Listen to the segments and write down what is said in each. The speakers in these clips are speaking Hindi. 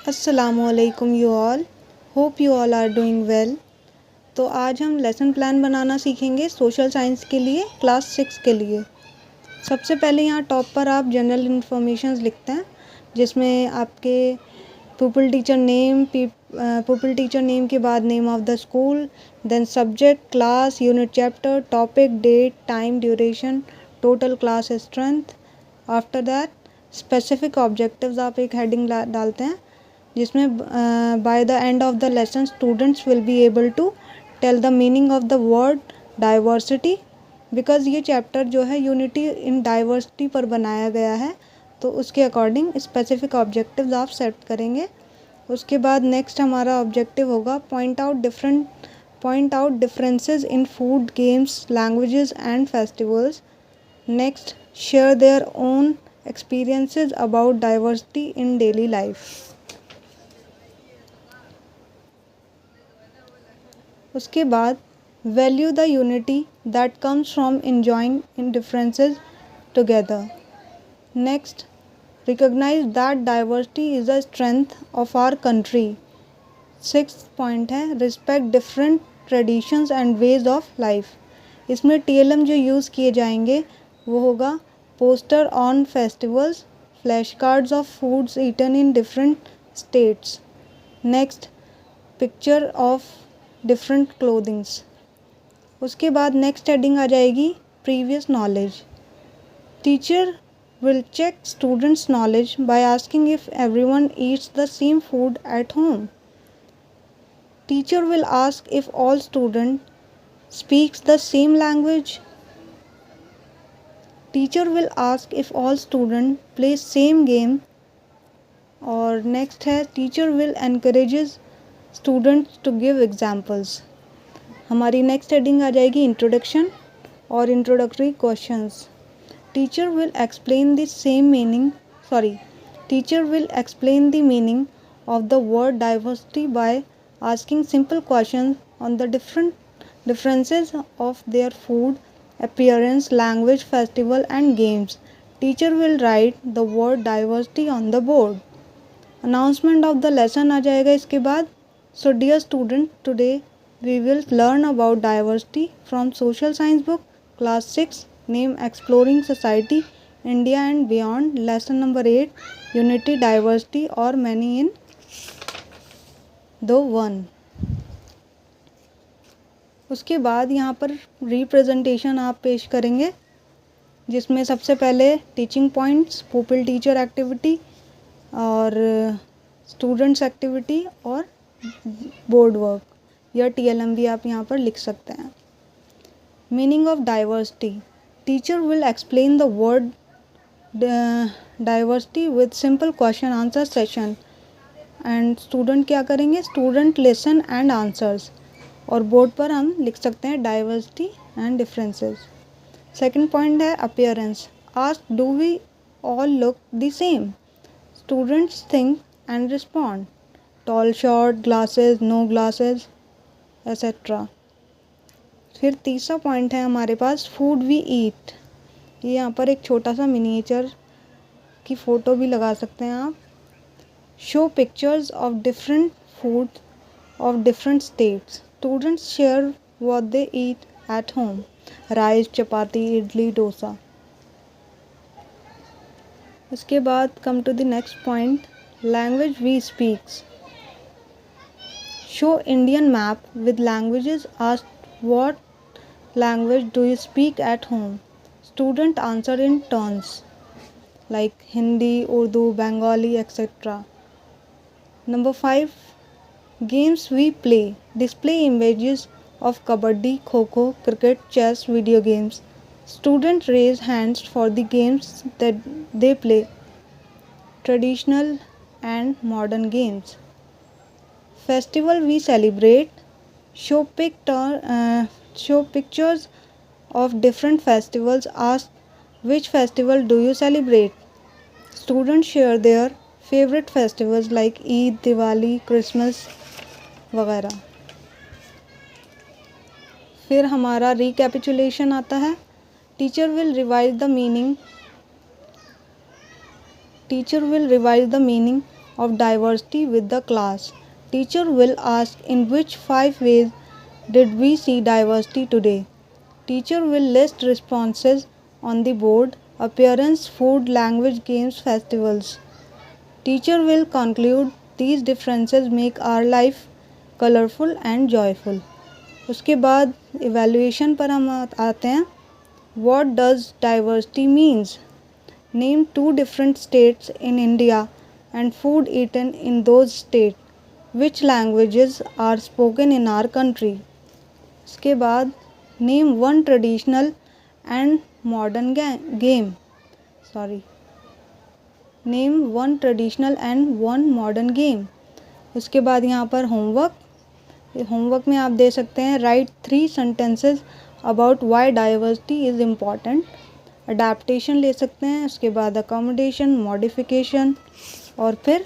अस्सलामुअलैकुम you all, hope you all are doing well. तो आज हम लेसन प्लान बनाना सीखेंगे सोशल साइंस के लिए, क्लास 6 के लिए। सबसे पहले यहाँ टॉप पर आप जनरल इन्फॉर्मेशन लिखते हैं, जिसमें आपके पुपिल टीचर नेम के बाद name of the school, then subject, class, unit, chapter, topic, date, time, duration, total class strength. After that specific objectives आप एक हेडिंग डालते हैं, जिसमें by the end of the lesson students will be able to tell the meaning of the word diversity, because ये चैप्टर जो है यूनिटी इन डाइवर्सिटी पर बनाया गया है, तो उसके अकॉर्डिंग स्पेसिफिक ऑब्जेक्टिव्स आप सेट करेंगे। उसके बाद नेक्स्ट हमारा ऑब्जेक्टिव होगा point out differences in food, games, languages and festivals. Next, share their own experiences about diversity in daily life. उसके बाद value the unity that comes from enjoying in differences together. Next, recognise that diversity is a strength of our country. 6th point है respect different traditions and ways of life. इसमें TLM जो यूज़ किए जाएंगे वो होगा poster on festivals, flash cards of foods eaten in different states. Next, picture of different clothings. उसके बाद नेक्स्ट हेडिंग आ जाएगी previous knowledge. Teacher will check students' knowledge by asking if everyone eats the same food at home. Teacher will ask if all students speaks the same language. Teacher will ask if all students play same game. और next है teacher will encourages students to give examples. हमारी नेक्स्ट हेडिंग आ जाएगी इंट्रोडक्शन और introductory questions. Teacher will explain the meaning of the word diversity by asking simple questions on the differences of their food, appearance, language, festival and games. Teacher will write the word diversity on the board. Announcement of the lesson आ जाएगा इसके बाद। So dear student, today we will learn about diversity from social science book class 6 name Exploring Society, India and Beyond, lesson number 8, Unity, Diversity or Many in the One। उसके बाद यहाँ पर रिप्रेजेंटेशन आप पेश करेंगे, जिसमें सबसे पहले teaching points, pupil teacher activity और स्टूडेंट्स एक्टिविटी और बोर्ड वर्क या TLM भी आप यहाँ पर लिख सकते हैं। Meaning of diversity. Teacher will explain the word diversity with simple question answer session and student क्या करेंगे, student listen and answers, और बोर्ड पर हम लिख सकते हैं diversity and differences। Second point है appearance। Ask do we all look the same? Students think and respond tall, short, glasses, no glasses, etc। फिर तीसरा पॉइंट है हमारे पास फूड वी ईट। ये यहाँ पर एक छोटा सा मिनिएचर की फ़ोटो भी लगा सकते हैं आप। Show pictures of different food of different states. Students share what they eat at home, rice, chapati, idli, dosa. उसके बाद come to the next point, language we speaks. Show Indian map with languages. Ask what language do you speak at home? Student answer in turns like Hindi, Urdu, Bengali, etc. Number 5, games we play. Display images of kabaddi, kho-kho, cricket, chess, video games. Students raise hands for the games that they play, traditional and modern games. Festival we celebrate. Show pictures of different festivals. Ask which festival do you celebrate? Students share their favorite festivals like Eid, Diwali, Christmas वगैरह। फिर हमारा रिकैपिचुलेशन आता है। Teacher will revise the meaning of diversity with the class. Teacher will ask, in which 5 ways did we see diversity today? Teacher will list responses on the board: appearance, food, language, games, festivals. Teacher will conclude, these differences make our life colorful and joyful. उसके बाद evaluation पर हम आते हैं. What does diversity means? Name 2 different states in India and food eaten in those states. Which languages are spoken in our country? इसके बाद Name 1 traditional and modern game. Name 1 traditional and 1 modern game. उसके बाद यहाँ पर होमवर्क में आप दे सकते हैं write 3 sentences about why diversity is important. Adaptation ले सकते हैं. उसके बाद accommodation, modification और फिर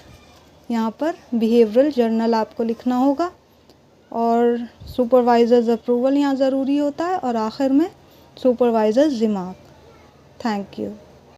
यहाँ पर behavioral journal आपको लिखना होगा और सुपरवाइज़र्स अप्रूवल यहाँ ज़रूरी होता है और आखिर में सुपरवाइज़र्स रिमार्क. Thank you.